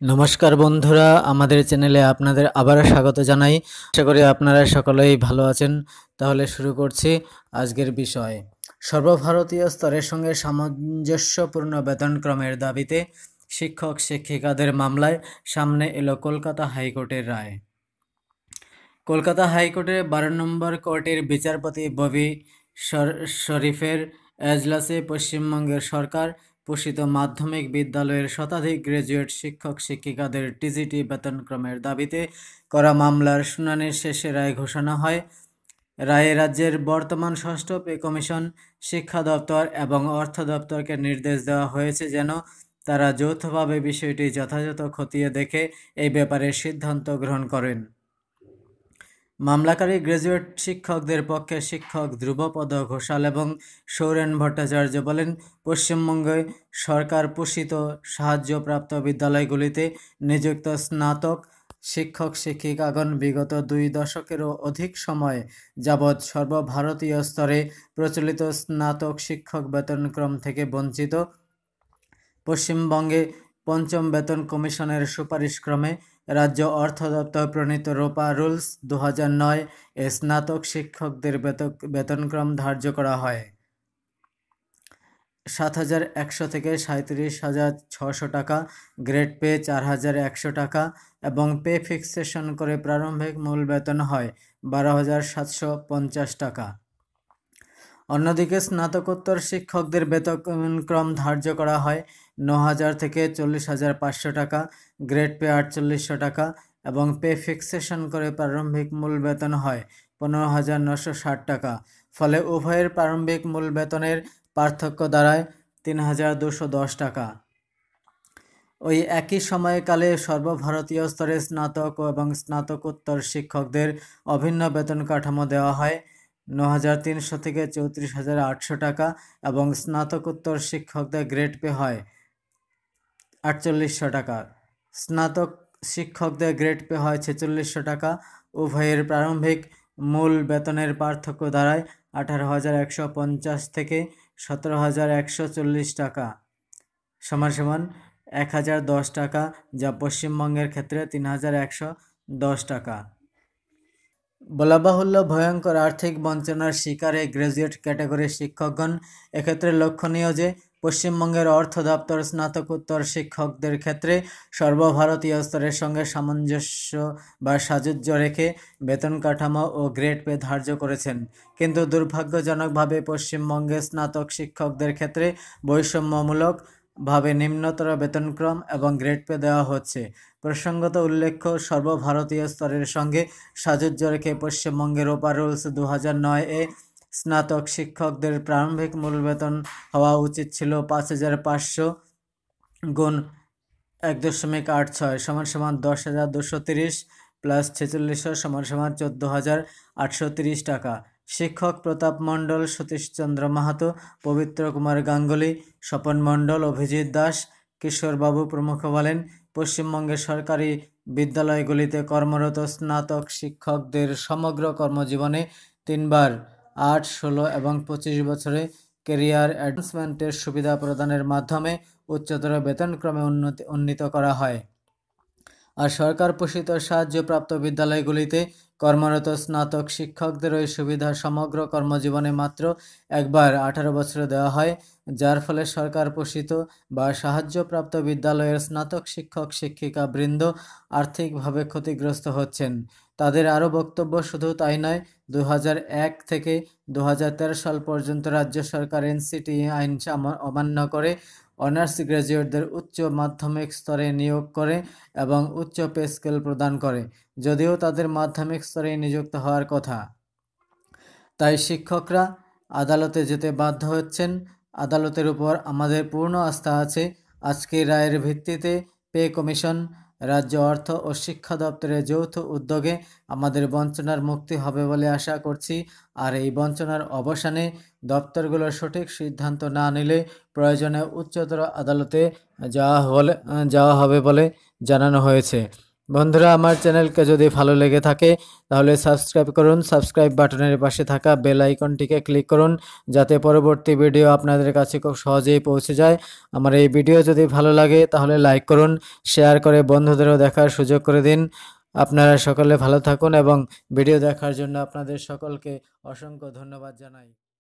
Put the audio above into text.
নমস্কার বন্ধুরা, আমাদের চ্যানেলে আপনাদের আবারও স্বাগত জানাই। আশা করি আপনারা সকলেই ভালো আছেন। তাহলে শুরু করছি আজকের বিষয়। সর্বভারতীয় স্তরের সঙ্গে সামঞ্জস্যপূর্ণ বেতনক্রমের দাবিতে শিক্ষক শিক্ষিকাদের মামলায় সামনে এলো কলকাতা হাইকোর্টের রায়। কলকাতা হাইকোর্টের 12 নম্বর কোর্টের বিচারপতি ববি শরীফের এজলাসে পশ্চিমবঙ্গের সরকার পোষিত মাধ্যমিক বিদ্যালয়ের শতাধিক গ্র্যাজুয়েট শিক্ষক শিক্ষিকাদের টিজিটি বেতনক্রমের দাবিতে করা মামলার শুনানির শেষে রায় ঘোষণা হয়। রায়ে রাজ্যের বর্তমান ষষ্ঠ পে কমিশন, শিক্ষা দপ্তর এবং অর্থ দপ্তরকে নির্দেশ দেওয়া হয়েছে যেন তারা যৌথভাবে বিষয়টি যথাযথ খতিয়ে দেখে এই ব্যাপারে সিদ্ধান্ত গ্রহণ করেন। মামলাকারী গ্র্যাজুয়েট শিক্ষকদের পক্ষে শিক্ষক ধ্রুবপদ ঘোষাল এবং সৌরেন ভট্টাচার্য বলেন, পশ্চিমবঙ্গে সরকার পোষিত সাহায্যপ্রাপ্ত বিদ্যালয়গুলিতে নিযুক্ত স্নাতক শিক্ষক শিক্ষিকাগণ বিগত 2 দশকেরও অধিক সময় যাবৎ সর্বভারতীয় স্তরে প্রচলিত স্নাতক শিক্ষক বেতনক্রম থেকে বঞ্চিত। পশ্চিমবঙ্গে পঞ্চম বেতন কমিশনের সুপারিশক্রমে রাজ্য অর্থ দপ্তর প্রণীত রোপা রুলস 2009 এ স্নাতক শিক্ষকদের বেতনক্রম ধার্য করা হয়। 7,100 থেকে 37,600 টাকা, গ্রেড পে 4,100 টাকা এবং পে ফিক্সেশন করে প্রারম্ভিক মূল বেতন হয় 12,750 টাকা। অন্যদিকে স্নাতকোত্তর শিক্ষকদের বেতনক্রম ধার্য করা হয় 9,000 থেকে 40,500 টাকা, গ্রেড পে 4,800 টাকা এবং পে ফিক্সেশন করে প্রারম্ভিক মূল বেতন হয় 15,960 টাকা। ফলে উভয়ের প্রারম্ভিক মূল বেতনের পার্থক্য দাঁড়ায় 3,210 টাকা। ওই একই সময়কালে সর্বভারতীয় স্তরে স্নাতক এবং স্নাতকোত্তর শিক্ষকদের অভিন্ন বেতন কাঠামো দেওয়া হয় 9,300 থেকে 34,800 টাকা এবং স্নাতকোত্তর শিক্ষকদের গ্রেড পে হয় 4,800 টাকা। স্নাতক শিক্ষকদের গ্রেড পে হয় 4,600 টাকা। উভয়ের প্রারম্ভিক মূল বেতনের পার্থক্য দাঁড়ায় 18,150 থেকে 17,140 টাকা সমান 1,010 টাকা, যা পশ্চিমবঙ্গের ক্ষেত্রে 3,110 টাকা। বলা বাহুল্য, ভয়ঙ্কর আর্থিক বঞ্চনার শিকার এই গ্র্যাজুয়েট ক্যাটাগরির শিক্ষকগণ। এক্ষেত্রে লক্ষণীয় যে পশ্চিমবঙ্গের অর্থ দপ্তর স্নাতকোত্তর শিক্ষকদের ক্ষেত্রে সর্বভারতীয় স্তরের সঙ্গে সামঞ্জস্য বা সাযুজ্য রেখে বেতন কাঠামো ও গ্রেড পে ধার্য করেছেন, কিন্তু দুর্ভাগ্যজনকভাবে পশ্চিমবঙ্গের স্নাতক শিক্ষকদের ক্ষেত্রে বৈষম্যমূলক ভাবে নিম্নতর বেতনক্রম এবং গ্রেড পে দেওয়া হচ্ছে। প্রসঙ্গত উল্লেখ্য, সর্বভারতীয় স্তরের সঙ্গে সাযুজ্য রেখে পশ্চিমবঙ্গের রোপা রুলস 2009 এ স্নাতক শিক্ষকদের প্রারম্ভিক মূল বেতন হওয়া উচিত ছিল 5,500 গুণ 1.86 সমান 10,230 প্লাস 4600 সমান 14,830 টাকা। শিক্ষক প্রতাপ মণ্ডল, সতীশচন্দ্র মাহাতো, পবিত্র কুমার গাঙ্গুলি, স্বপন মণ্ডল, অভিজিৎ দাস, কিশোরবাবু প্রমুখ বলেন, পশ্চিমবঙ্গের সরকারি বিদ্যালয়গুলিতে কর্মরত স্নাতক শিক্ষকদের সমগ্র কর্মজীবনে 3 বার 8, 16 এবং 25 বছরে ক্যারিয়ার অ্যাডভান্সমেন্টের সুবিধা প্রদানের মাধ্যমে উচ্চতর বেতনক্রমে উন্নীত করা হয়। আর সরকার পোষিত সাহায্যপ্রাপ্ত বিদ্যালয়গুলিতে কর্মরত স্নাতক শিক্ষকদের ওই সুবিধা সমগ্র কর্মজীবনে মাত্র একবার 18 বছরে দেওয়া হয়, যার ফলে সরকার পোষিত বা সাহায্যপ্রাপ্ত বিদ্যালয়ের স্নাতক শিক্ষক শিক্ষিকা বৃন্দ আর্থিকভাবে ক্ষতিগ্রস্ত হচ্ছেন। তাদের আরও বক্তব্য, শুধু তাই নয়, 2001 থেকে 2013 সাল পর্যন্ত রাজ্য সরকার এনসিটি আইন অমান্য করে অনার্স গ্র্যাজুয়েটদের উচ্চ মাধ্যমিক স্তরে নিয়োগ করে এবং উচ্চ পে স্কেল প্রদান করে, যদিও তাদের মাধ্যমিক স্তরে নিযুক্ত হওয়ার কথা। তাই শিক্ষকরা আদালতে যেতে বাধ্য হচ্ছেন। আদালতের উপর আমাদের পূর্ণ আস্থা আছে। আজকের রায়ের ভিত্তিতে পে কমিশন, রাজ্য অর্থ ও শিক্ষা দপ্তরের যৌথ উদ্যোগে আমাদের বঞ্চনার মুক্তি হবে বলে আশা করছি। আর এই বঞ্চনার অবসানে দপ্তরগুলোর সঠিক সিদ্ধান্ত না নিলে প্রয়োজনে উচ্চতর আদালতে যাওয়া হবে বলে জানানো হয়েছে। বন্ধুরা, আমার চ্যানেলকে যদি ভালো লেগে থাকে তাহলে সাবস্ক্রাইব করুন। সাবস্ক্রাইব বাটনের পাশে থাকা বেল আইকনটিকে ক্লিক করুন, যাতে পরবর্তী ভিডিও আপনাদের কাছে খুব সহজেই পৌঁছে যায়। আমার এই ভিডিও যদি ভালো লাগে তাহলে লাইক করুন, শেয়ার করে বন্ধুদেরও দেখার সুযোগ করে দিন। আপনারা সকলে ভালো থাকুন এবং ভিডিও দেখার জন্য আপনাদের সকলকে অসংখ্য ধন্যবাদ জানাই।